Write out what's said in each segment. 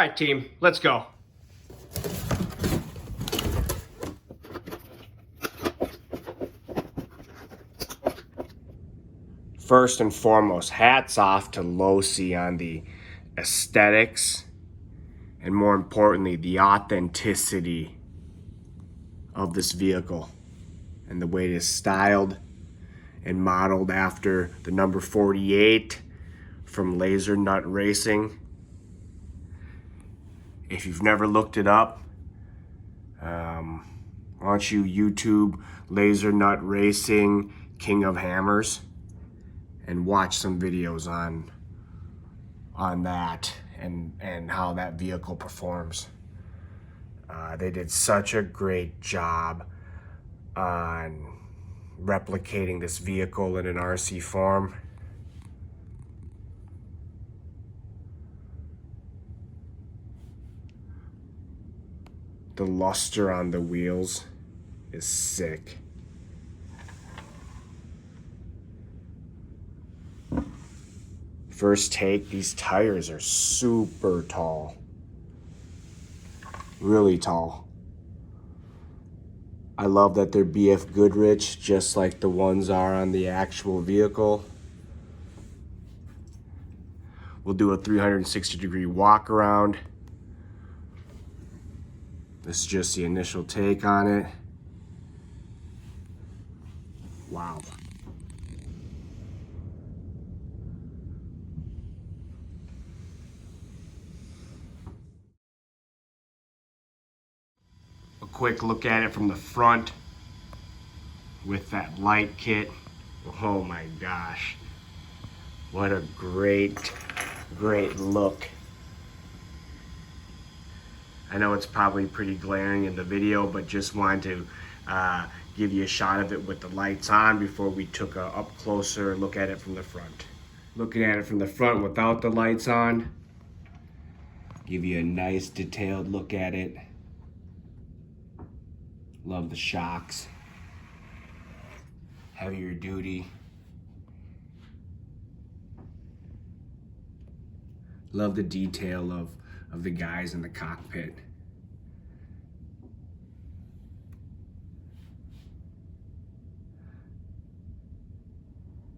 right, team, let's go. First and foremost, hats off to Losi on the aesthetics and, more importantly, the authenticity of this vehicle and the way it is styled and modeled after the number 48 from Lasernut Racing. If you've never looked it up, why don't you YouTube Lasernut Racing King of Hammers and watch some videos on that and how that vehicle performs. They did such a great job on replicating this vehicle in an RC form. The luster on the wheels is sick. First take, these tires are super tall. Really tall. I love that they're BF Goodrich, just like the ones are on the actual vehicle. We'll do a 360-degree walk around. This is just the initial take on it. Wow. A quick look at it from the front with that light kit. Oh my gosh. What a great look. I know it's probably pretty glaring in the video, but just wanted to give you a shot of it with the lights on before we took a up closer look at it from the front. Looking at it from the front without the lights on, give you a nice detailed look at it. Love the shocks. Heavier duty. Love the detail of the guys in the cockpit.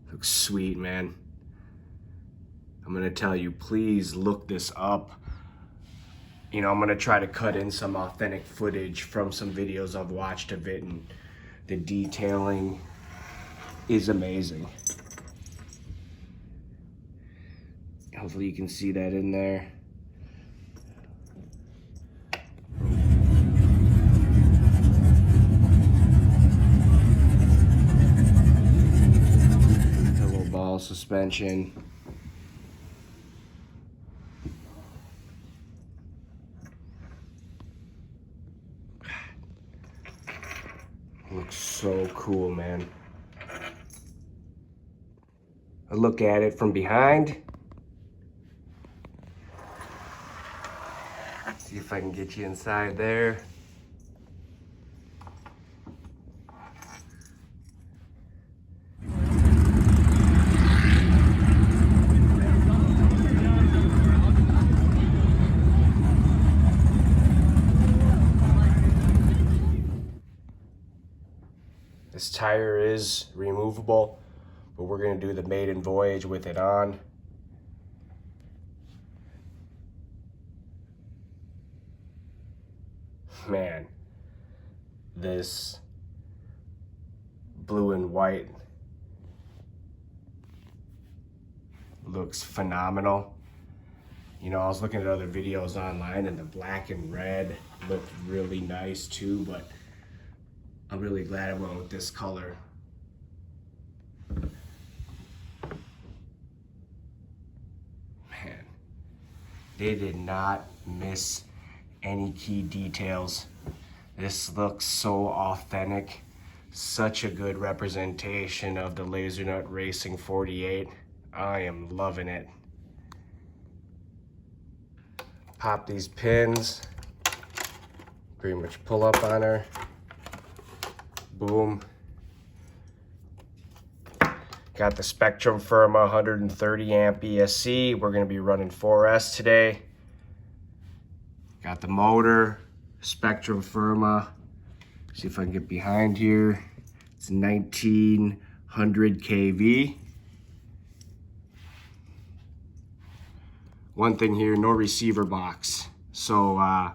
Looks sweet, man. I'm gonna tell you, please look this up. You know, I'm gonna try to cut in some authentic footage from some videos I've watched of it, and the detailing is amazing. Hopefully you can see that in there. Pillow ball suspension. Looks so cool, man. A look at it from behind. See if I can get you inside there. This tire is removable, but we're gonna do the maiden voyage with it on. Man, this blue and white looks phenomenal. You know, I was looking at other videos online and the black and red looked really nice too, but I'm really glad I went with this color. Man, they did not miss any key details. This looks so authentic. Such a good representation of the Lasernut Racing 48. I am loving it. Pop these pins. Pretty much pull up on her. Boom. Got the Spectrum Firma 130 amp ESC. We're gonna be running 4S today. Got the motor, Spectrum Firma. See if I can get behind here. It's 1900 kV. One thing here, no receiver box. So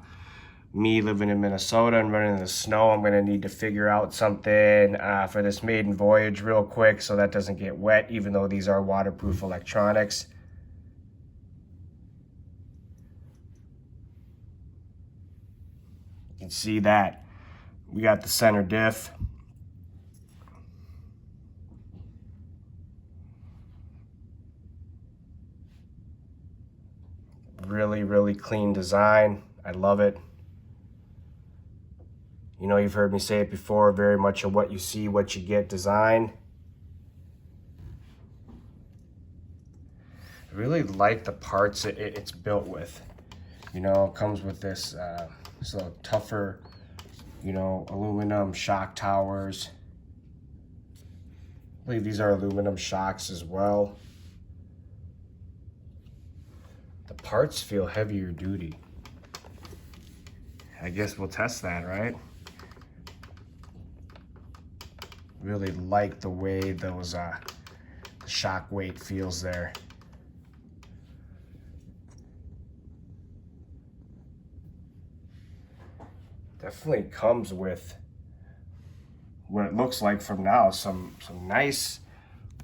me living in Minnesota and running in the snow, I'm gonna need to figure out something for this maiden voyage real quick so that doesn't get wet, even though these are waterproof electronics. You can see that we got the center diff. Really, really clean design. I love it. You know, you've heard me say it before, very much a what you see, what you get design. I really like the parts it's built with. You know, it comes with this little tougher, you know, aluminum shock towers. I believe these are aluminum shocks as well. The parts feel heavier duty. I guess we'll test that, right? Really like the way those the shock weight feels there. Definitely comes with what it looks like from now, some nice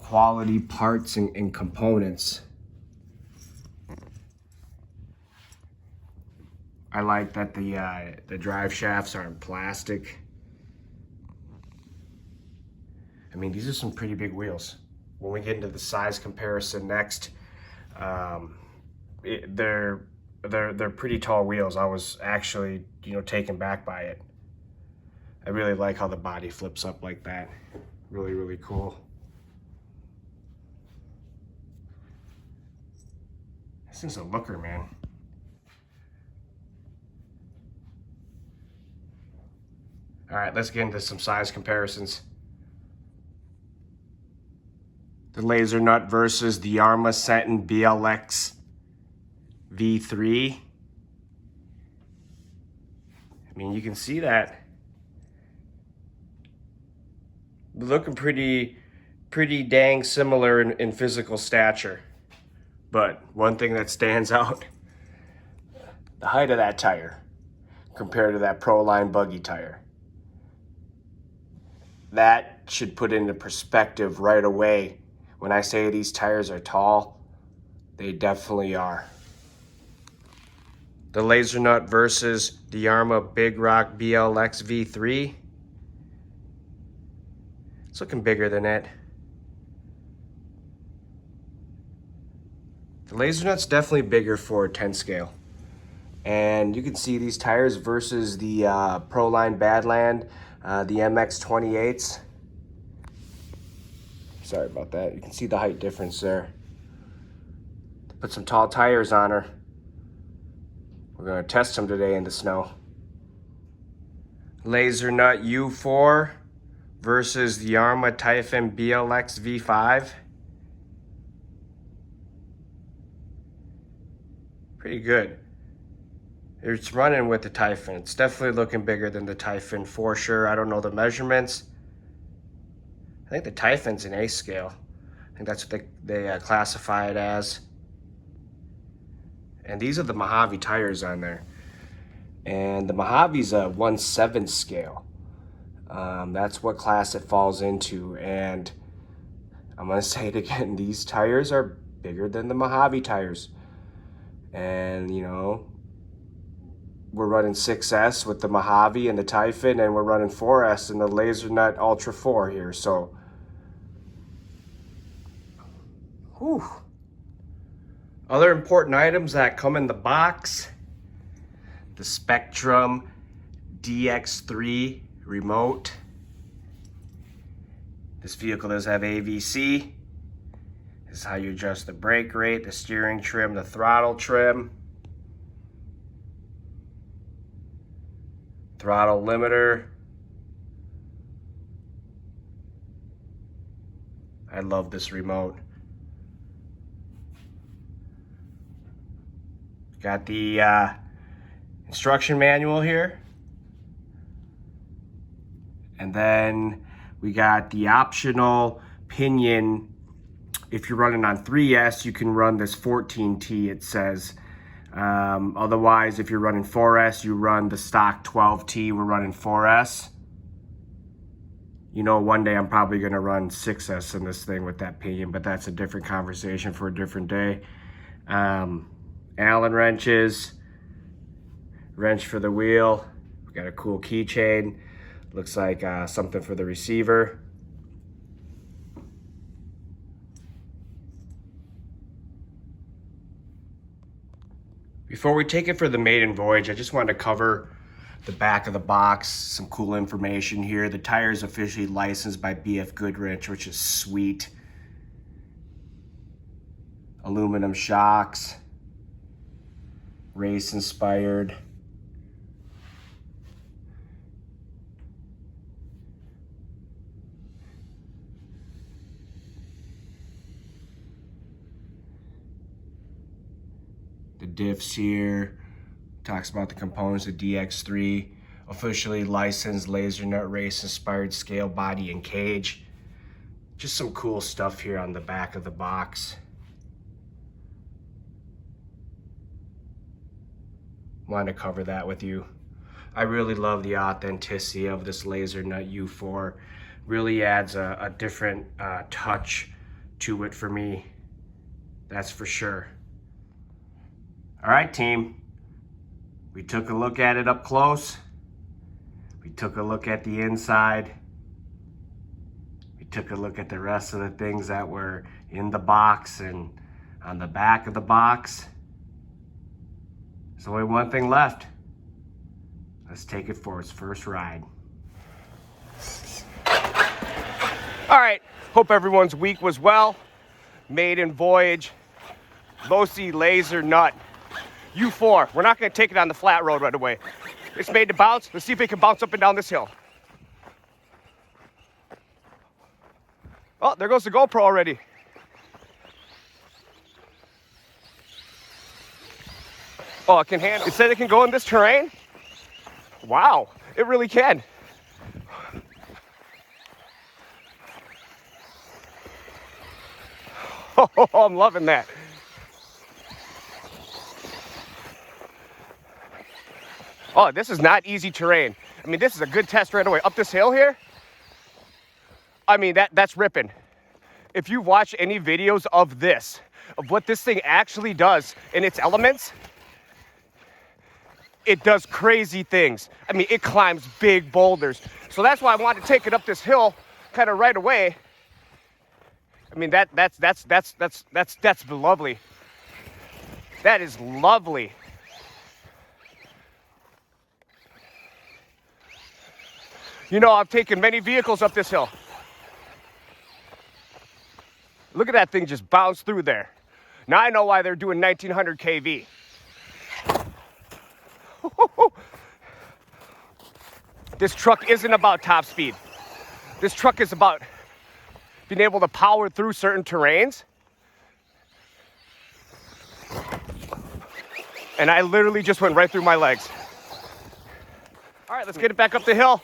quality parts and components. I like that the drive shafts are in plastic. I mean, these are some pretty big wheels. When we get into the size comparison next, they're pretty tall wheels. I was actually, you know, taken back by it. I really like how the body flips up like that. Really, really cool. This is a looker, man. All right, let's get into some size comparisons. The Lasernut versus the Yarma Senton BLX V3. I mean, you can see that. Looking pretty dang similar in physical stature. But one thing that stands out, the height of that tire compared to that Proline buggy tire. That should put into perspective right away. When I say these tires are tall, they definitely are. The Lasernut versus the Yarma Big Rock BLX V3. It's looking bigger than it. The Lasernut's definitely bigger for a 10 scale. And you can see these tires versus the Proline Badland, the MX-28s. Sorry about that. You can see the height difference there. Put some tall tires on her. We're gonna test them today in the snow. Lasernut U4 versus the Yarma Typhon BLX V5. Pretty good. It's running with the Typhon. It's definitely looking bigger than the Typhon for sure. I don't know the measurements. I think the Typhon's an A scale. I think that's what they classify it as. And these are the Mojave tires on there. And the Mojave's a 1/7 scale. That's what class it falls into. And I'm gonna say it again, these tires are bigger than the Mojave tires. And you know, we're running 6S with the Mojave and the Typhon, and we're running 4S in the Lasernut Ultra 4 here, so. Whew. Other important items that come in the box: the Spectrum DX3 remote. This vehicle does have AVC. This is how you adjust the brake rate, the steering trim, the throttle trim. Throttle limiter. I love this remote. Got the instruction manual here. And then we got the optional pinion. If you're running on 3S, you can run this 14T, it says. Otherwise, if you're running 4S, you run the stock 12T. We're running 4S. You know, one day I'm probably going to run 6S in this thing with that pinion, but that's a different conversation for a different day. Allen wrenches, wrench for the wheel. We got a cool keychain. Looks like something for the receiver. Before we take it for the maiden voyage, I just wanted to cover the back of the box, some cool information here. The tire is officially licensed by BF Goodrich, which is sweet. Aluminum shocks, race inspired. The diffs here, talks about the components of DX3, officially licensed Lasernut race inspired scale, body, and cage. Just some cool stuff here on the back of the box. Wanted to cover that with you. I really love the authenticity of this Lasernut U4. Really adds a different touch to it for me. That's for sure. All right, team. We took a look at it up close. We took a look at the inside. We took a look at the rest of the things that were in the box and on the back of the box. There's only one thing left. Let's take it for its first ride. All right, hope everyone's week was well. Maiden voyage, Losi Lasernut U4. We're not gonna take it on the flat road right away. It's made to bounce. Let's see if it can bounce up and down this hill. Oh, there goes the GoPro already. Oh, it can handle. It said it can go in this terrain? Wow, it really can. Oh, I'm loving that. Oh, this is not easy terrain. I mean, this is a good test right away. Up this hill here, I mean, that's ripping. If you watch any videos of this, of what this thing actually does in its elements, it does crazy things. I mean, it climbs big boulders. So that's why I wanted to take it up this hill kind of right away. I mean, that's lovely. That is lovely. You know, I've taken many vehicles up this hill. Look at that thing just bounce through there. Now I know why they're doing 1900 kV. This truck isn't about top speed. This truck is about being able to power through certain terrains. And I literally just went right through my legs. All right, let's get it back up the hill.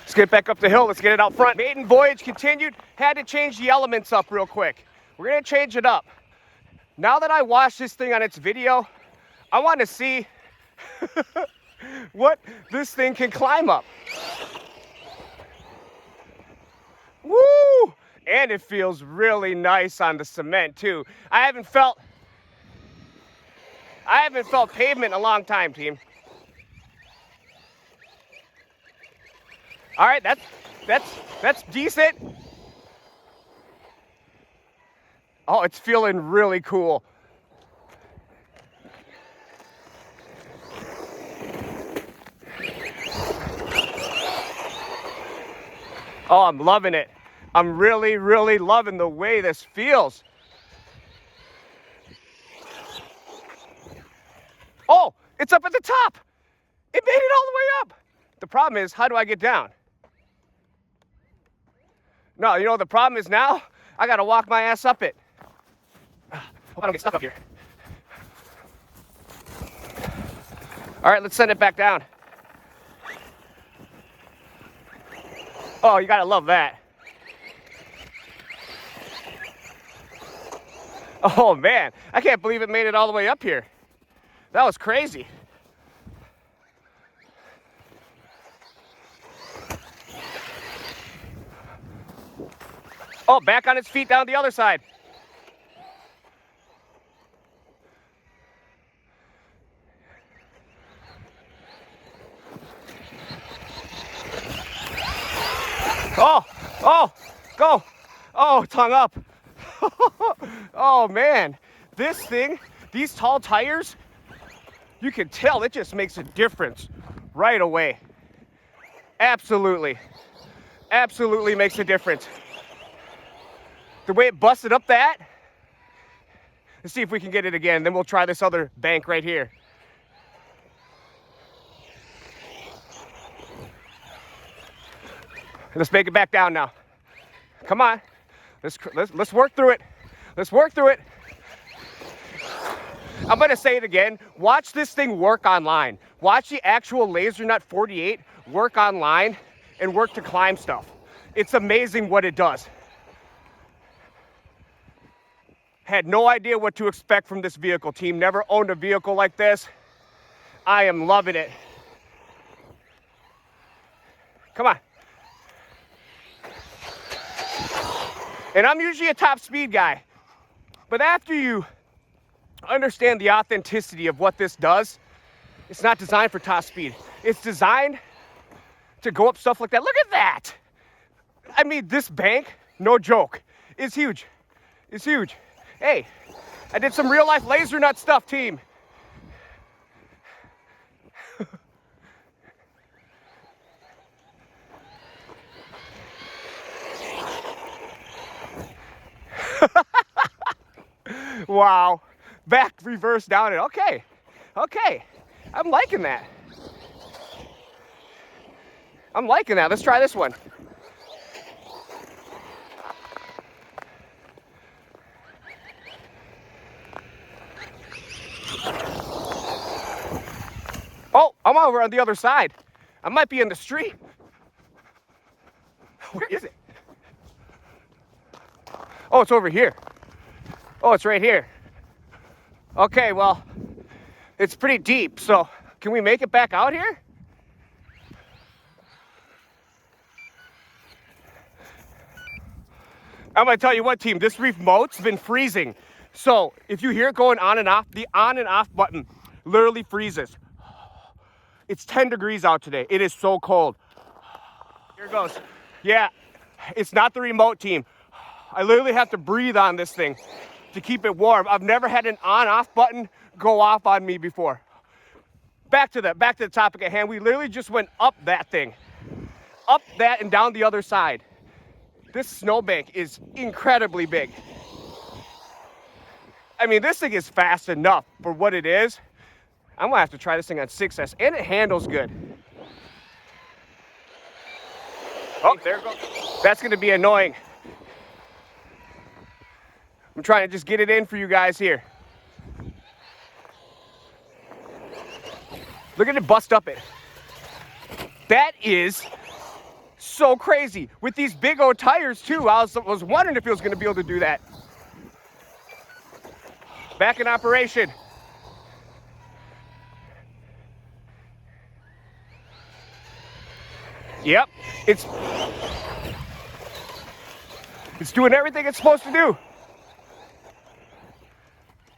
Let's get back up the hill. Let's get it out front. Maiden voyage continued. Had to change the elements up real quick. We're going to change it up. Now that I watched this thing on its video, I want to see what this thing can climb up. Woo! And it feels really nice on the cement too. I haven't felt pavement in a long time, team. All right, that's decent. Oh, it's feeling really cool. Oh, I'm loving it. I'm really, really loving the way this feels. Oh, it's up at the top. It made it all the way up. The problem is, how do I get down? No, you know the problem is now? I gotta walk my ass up it. Hope I don't get stuck up here. All right, let's send it back down. Oh, you gotta love that. Oh man, I can't believe it made it all the way up here. That was crazy. Oh, back on its feet down the other side. Oh, go. Oh, it's hung up. Oh man, this thing, these tall tires, you can tell it just makes a difference right away. Absolutely makes a difference. The way it busted up that, let's see if we can get it again, then we'll try this other bank right here. Let's make it back down now. Come on, let's work through it. Let's work through it. I'm gonna say it again. Watch this thing work online. Watch the actual Lasernut 48 work online and work to climb stuff. It's amazing what it does. Had no idea what to expect from this vehicle, team. Never owned a vehicle like this. I am loving it. Come on. And I'm usually a top speed guy, but after you understand the authenticity of what this does, it's not designed for top speed. It's designed to go up stuff like that. Look at that. I mean, this bank, no joke, is huge. It's huge. Hey, I did some real life Lasernut stuff, team. Wow. Back, reverse, down it. Okay. Okay. I'm liking that. I'm liking that. Let's try this one. Oh, I'm over on the other side. I might be in the street. Where is it? Oh, it's over here. Oh, it's right here. Okay, well, it's pretty deep, so can we make it back out here? I'm gonna tell you what, team, this remote's been freezing. So if you hear it going on and off, the on and off button literally freezes. It's 10 degrees out today. It is so cold. Here it goes. Yeah, it's not the remote, team. I literally have to breathe on this thing to keep it warm. I've never had an on-off button go off on me before. Back to the topic at hand. We literally just went up that thing. Up that and down the other side. This snowbank is incredibly big. I mean, this thing is fast enough for what it is. I'm gonna have to try this thing on 6S, and it handles good. Oh, there it goes. That's gonna be annoying. I'm trying to just get it in for you guys here. Look at it bust up it. That is so crazy. With these big old tires too. I was wondering if it was gonna be able to do that. Back in operation. Yep, it's doing everything it's supposed to do.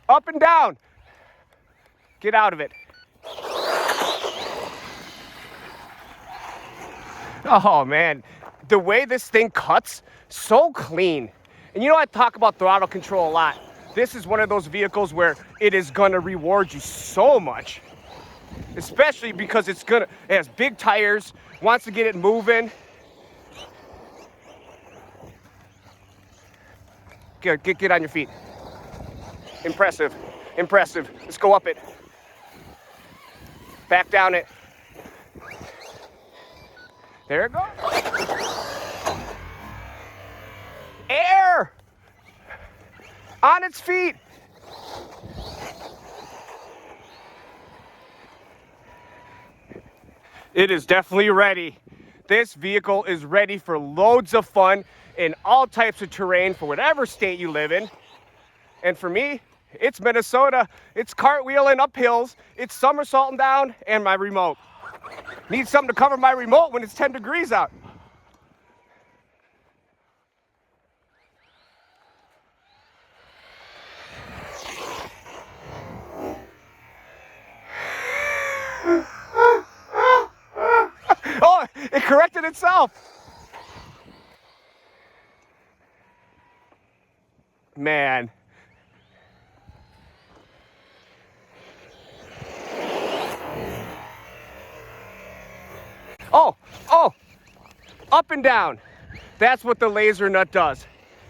Up and down. Get out of it. Oh man, the way this thing cuts, so clean. And you know, I talk about throttle control a lot. This is one of those vehicles where it is gonna reward you so much. Especially because it has big tires, wants to get it moving. Get on your feet. Impressive, impressive. Let's go up it. Back down it. There it goes. air on its feet. It is definitely ready. This vehicle is ready for loads of fun in all types of terrain for whatever state you live in. And for me, it's Minnesota. It's cartwheeling up hills. It's somersaulting down, and my remote. Need something to cover my remote when it's 10 degrees out. Oh, it corrected itself. Man. Oh, up and down. That's what the Lasernut does.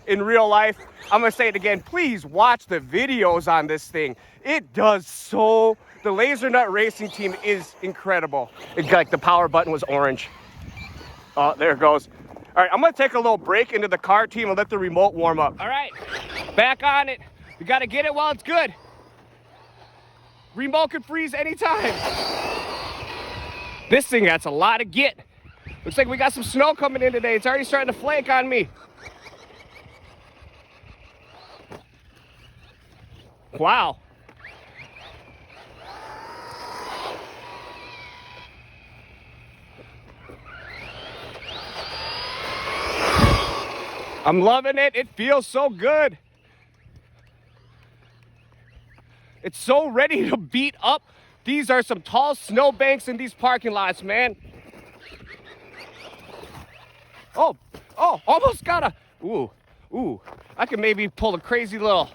In real life, I'm gonna say it again, please watch the videos on this thing. It does so, the Lasernut racing team is incredible. It's like the power button was orange. Oh, there it goes. All right, I'm gonna take a little break into the car team and let the remote warm up. All right, back on it. We gotta get it while it's good. Remote can freeze anytime. This thing, that's a lot of get. Looks like we got some snow coming in today. It's already starting to flake on me. Wow. I'm loving it. It feels so good. It's so ready to beat up. These are some tall snowbanks in these parking lots, man. Oh, almost got a, ooh. I can maybe pull a crazy little,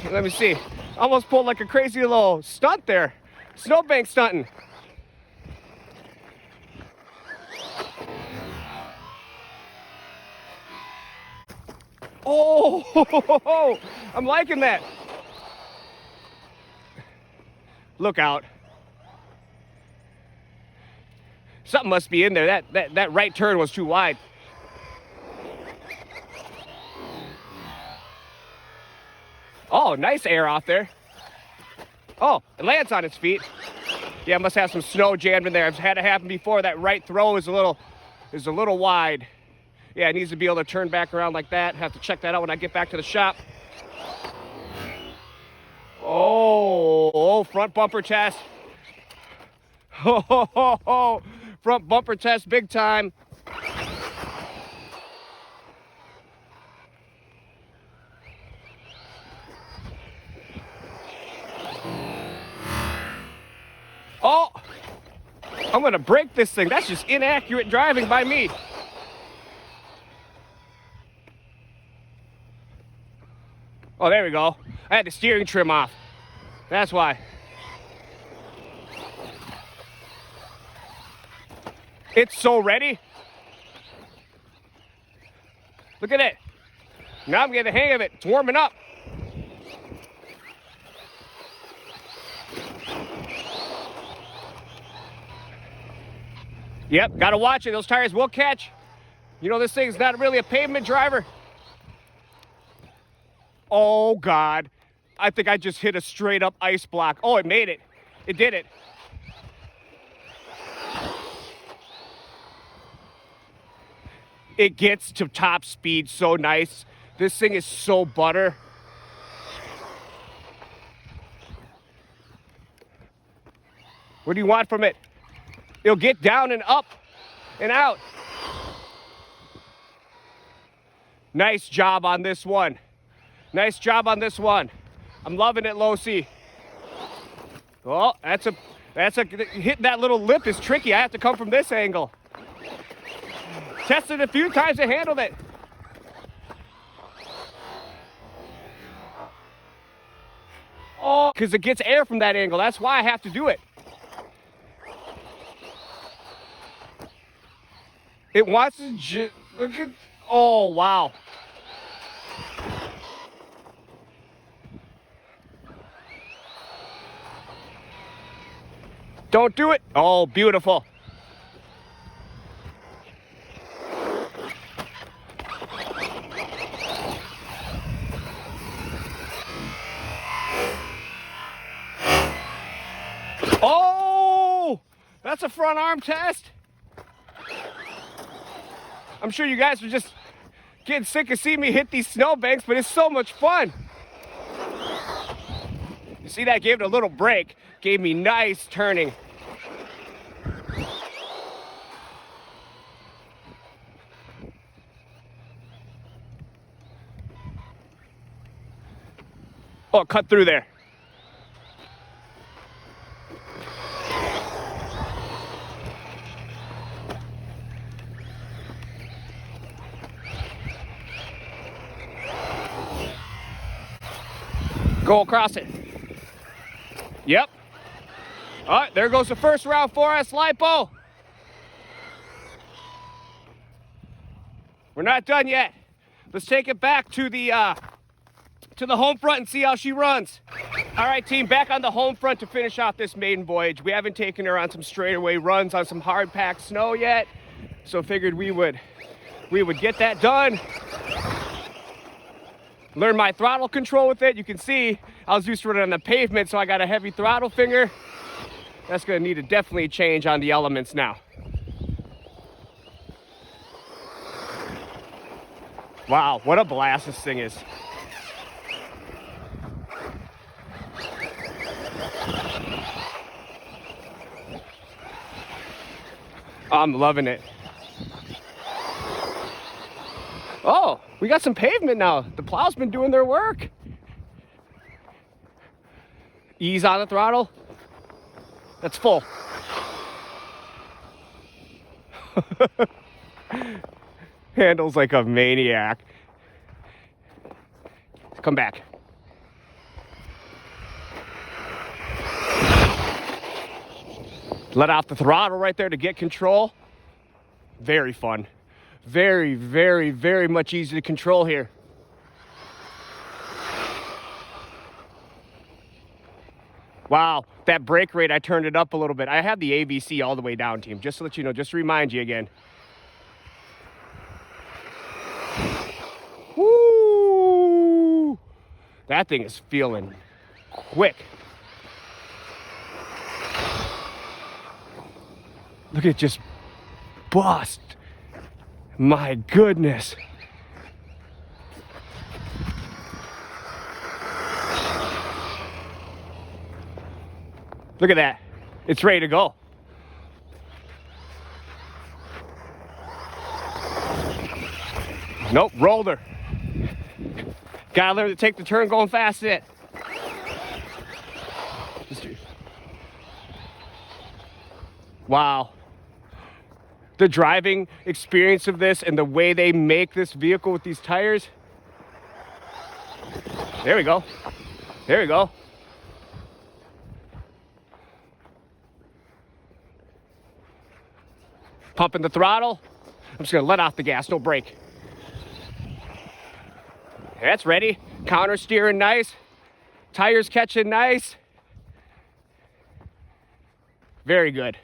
let me see. Almost pulled like a crazy little stunt there. Snowbank stunting. Oh, I'm liking that. Look out. Something must be in there. That right turn was too wide. Oh, nice air off there. Oh, it lands on its feet. Yeah, must have some snow jammed in there. I've had it happen before. That right throw is a little wide. Yeah, it needs to be able to turn back around like that. Have to check that out when I get back to the shop. Oh, front bumper test. Oh, front bumper test big time. Oh, I'm gonna break this thing. That's just inaccurate driving by me. Oh, there we go. I had the steering trim off. That's why. It's so ready. Look at it. Now I'm getting the hang of it. It's warming up. Yep, gotta watch it. Those tires will catch. You know, this thing's not really a pavement driver. Oh, God. I think I just hit a straight up ice block. Oh, it made it. It did it. It gets to top speed so nice. This thing is so butter. What do you want from it? It'll get down and up and out. Nice job on this one. Nice job on this one. I'm loving it, Losi. Oh, hitting that little lip is tricky. I have to come from this angle. Tested a few times and handled it. Oh, because it gets air from that angle. That's why I have to do it. It wants to look at, oh, wow. Don't do it. Oh, beautiful. That's a front arm test. I'm sure you guys are just getting sick of seeing me hit these snowbanks, but it's so much fun. You see that? Gave it a little break. Gave me nice turning. Oh, cut through there. Go across it. Yep. All right, there goes the first run-1st lipo. We're not done yet. Let's take it back to the home front and see how she runs. All right, team, back on the home front to finish off this maiden voyage. We haven't taken her on some straightaway runs on some hard packed snow yet, so figured we would get that done. Learn my throttle control with it. You can see I was used to running on the pavement, so I got a heavy throttle finger. That's gonna need to definitely change on the elements now. Wow, what a blast this thing is. I'm loving it. Oh, we got some pavement now. The plow's been doing their work. Ease on the throttle. That's full. Handles like a maniac. Come back. Let off the throttle right there to get control. Very fun. Very, very, very much easy to control here. Wow, that brake rate, I turned it up a little bit. I have the AVC all the way down, team, just to let you know, just to remind you again. Woo! That thing is feeling quick. Look at it just bust. My goodness. Look at that. It's ready to go. Nope, rolled her. Gotta learn to take the turn going fast it. Wow. The driving experience of this and the way they make this vehicle with these tires. There we go. There we go. Pumping the throttle. I'm just gonna let off the gas, no brake. That's ready. Counter steering nice. Tires catching nice. Very good.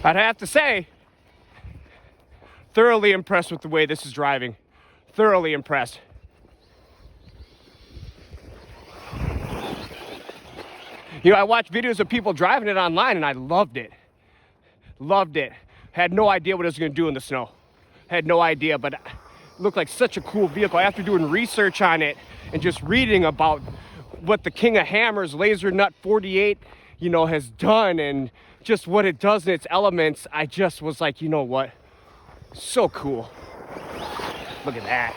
I'd have to say, thoroughly impressed with the way this is driving. Thoroughly impressed. You know, I watched videos of people driving it online and I loved it. Loved it. Had no idea what it was going to do in the snow. Had no idea, but it looked like such a cool vehicle. After doing research on it and just reading about what the King of Hammers Lasernut 48, you know, has done and just what it does in its elements, I just was like, you know what? So cool. Look at that.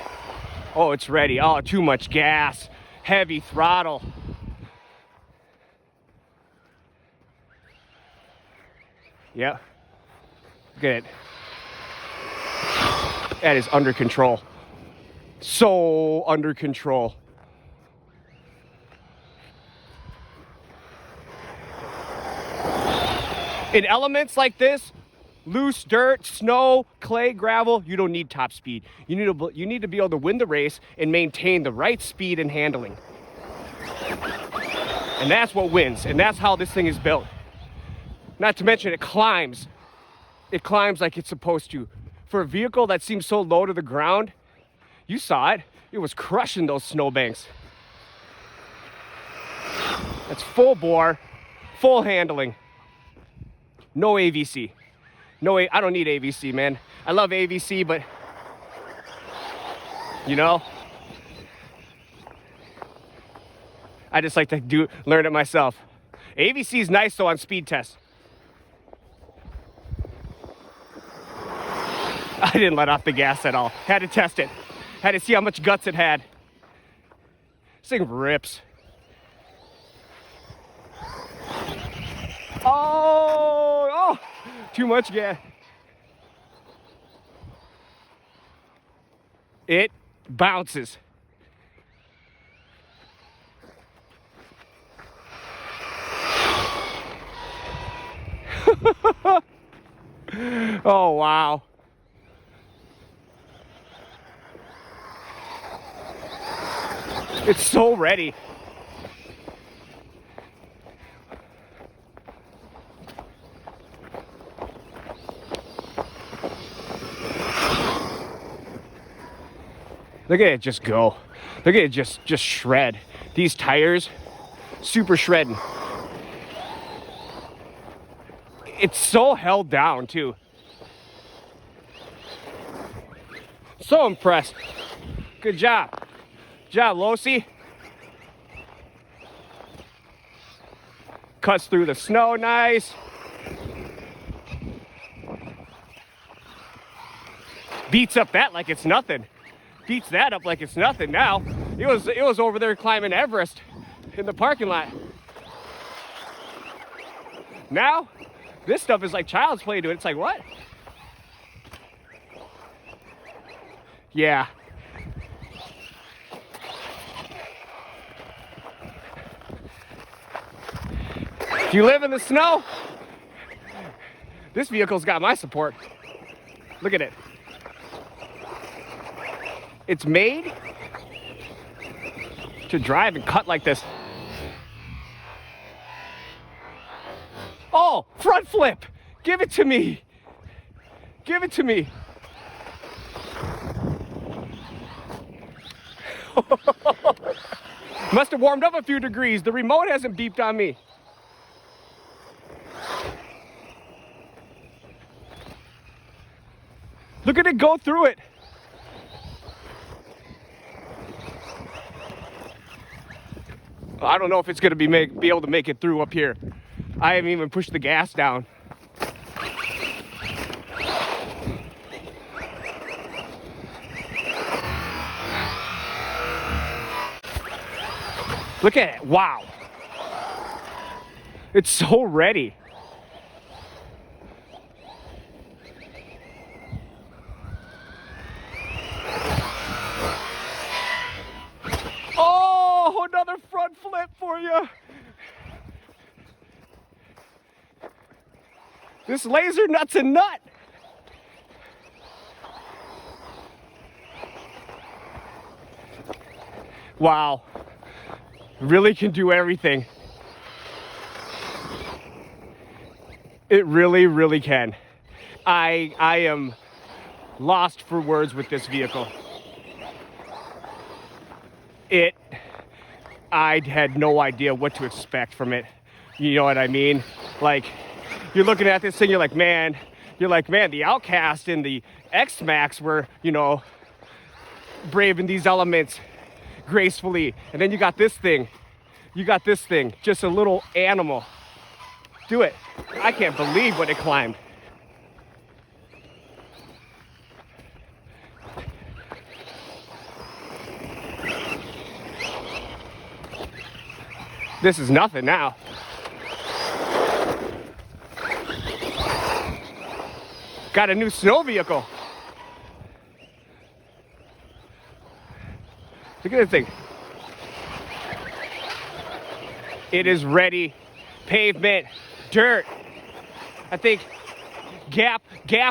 Oh, it's ready. Oh, too much gas. Heavy throttle. Yeah. Look at it. That is under control. So under control. In elements like this, loose dirt, snow, clay, gravel, you don't need top speed. You need to be able to win the race and maintain the right speed and handling. And that's what wins, and that's how this thing is built. Not to mention it climbs. It climbs like it's supposed to. For a vehicle that seems so low to the ground, You saw it. It was crushing those snowbanks. That's full bore, full handling. No AVC. I don't need AVC, man. I love AVC, but you know, I just like to learn it myself. AVC is nice though on speed tests. I didn't let off the gas at all. Had to test it. Had to see how much guts it had. This thing rips. Oh, too much gas. It bounces. Oh, wow. It's so ready. Look at it just go. Look at it just shred. These tires, super shredding. It's so held down too. So impressed. Good job. Good job, Losi. Cuts through the snow nice. Beats up that like it's nothing. Beats that up like it's nothing now. It was over there climbing Everest in the parking lot. Now, this stuff is like child's play to it. It's like, what? Yeah. If you live in the snow, this vehicle's got my support. Look at it. It's made to drive and cut like this. Oh, front flip. Give it to me. Give it to me. Must have warmed up a few degrees. The remote hasn't beeped on me. Look at it go through it. I don't know if it's going to be able to make it through up here. I haven't even pushed the gas down. Look at it. Wow. It's so ready. Oh, another front flip for you. This Lasernut's a nut. Wow. Really can do everything. It really, really can. I am lost for words with this vehicle. I had no idea what to expect from it. You know what I mean? Like, you're looking at this thing, you're like, man, the Outcast and the X-Max were, you know, braving these elements gracefully. And then you got this thing, just a little animal. Do it. I can't believe what it climbed. This is nothing now. Got a new snow vehicle. Look at this thing. It is ready. Pavement, dirt. I think Gap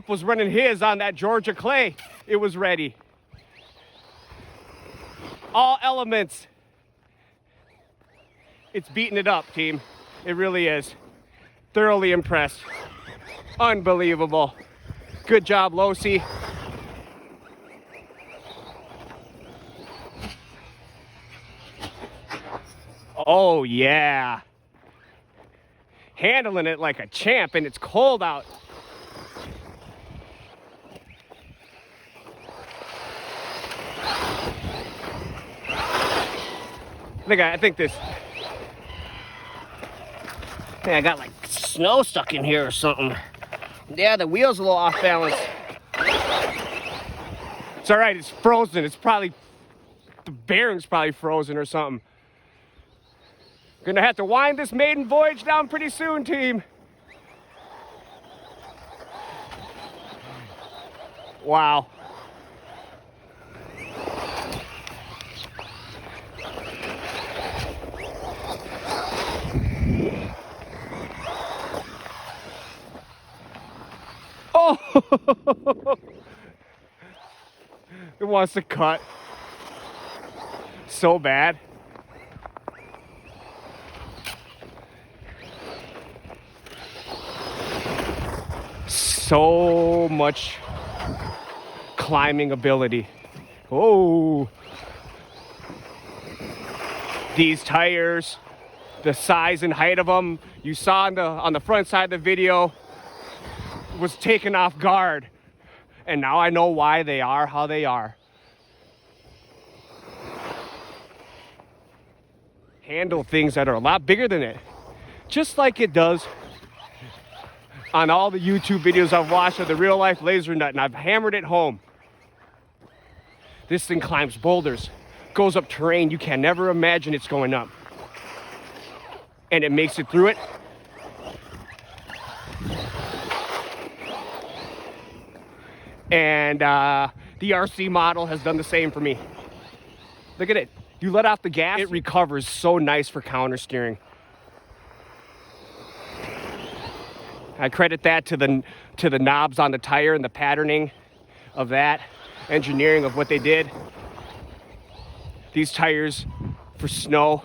was running his on that Georgia clay. It was ready. All elements. It's beating it up, team. It really is. Thoroughly impressed. Unbelievable. Good job, Losi. Oh yeah. Handling it like a champ, and it's cold out. I think this. I got like snow stuck in here or something. Yeah, the wheel's a little off balance. It's all right. It's frozen. It's probably the bearing's probably frozen or something. Gonna have to wind this maiden voyage down pretty soon, team. Wow. Oh! It wants to cut so bad. So much climbing ability. Oh, these tires, the size and height of them, you saw on the front side of the video, was taken off guard. And now I know why they are how they are. Handle things that are a lot bigger than it. Just like it does on all the YouTube videos I've watched of the real life Lasernut, and I've hammered it home. This thing climbs boulders, goes up terrain you can never imagine it's going up. And it makes it through it. And the RC model has done the same for me. Look at it. You let off the gas, it recovers so nice for counter steering. I credit that to the knobs on the tire and the patterning of that, engineering of what they did. These tires for snow.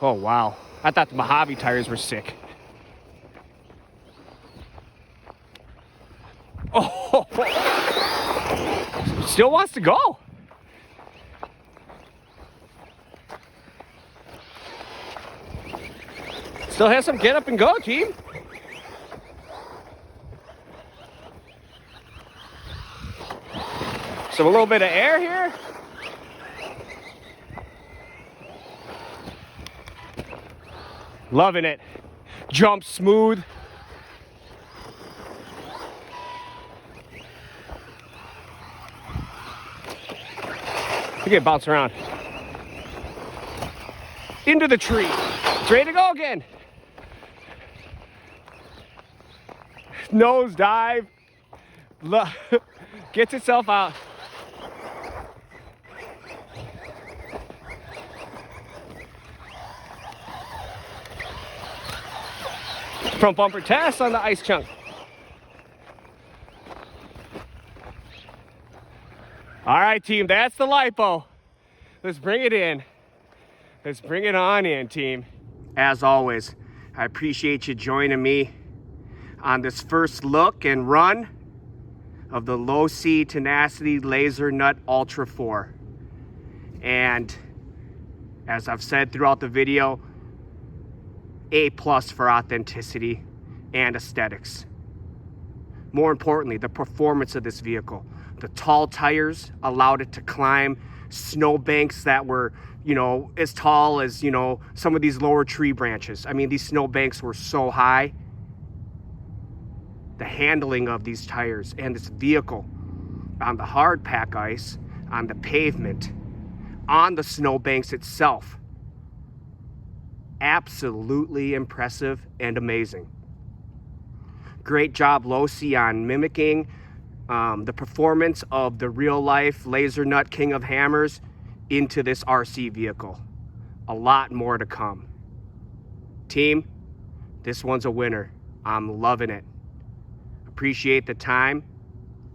Oh wow. I thought the Mojave tires were sick. Oh, still wants to go. Still has some get up and go, team. So a little bit of air here. Loving it. Jump smooth. Look at it bounce around. Into the tree. It's ready to go again. Nose dive. Gets itself out. Front bumper test on the ice chunk. All right, team, that's the lipo. Let's bring it in. Let's bring it on in, team. As always, I appreciate you joining me on this first look and run of the Losi Tenacity-Lasernut Ultra 4. And as I've said throughout the video, A+ for authenticity and aesthetics. More importantly, the performance of this vehicle. The tall tires allowed it to climb snowbanks that were, as tall as, some of these lower tree branches. I mean, these snowbanks were so high. The handling of these tires and this vehicle on the hard pack ice, on the pavement, on the snowbanks itself. Absolutely impressive and amazing. Great job, Losi, on mimicking the performance of the real-life Lasernut King of Hammers into this RC vehicle. A lot more to come. Team, this one's a winner. I'm loving it. Appreciate the time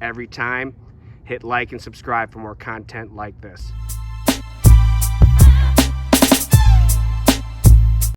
every time. Hit like and subscribe for more content like this.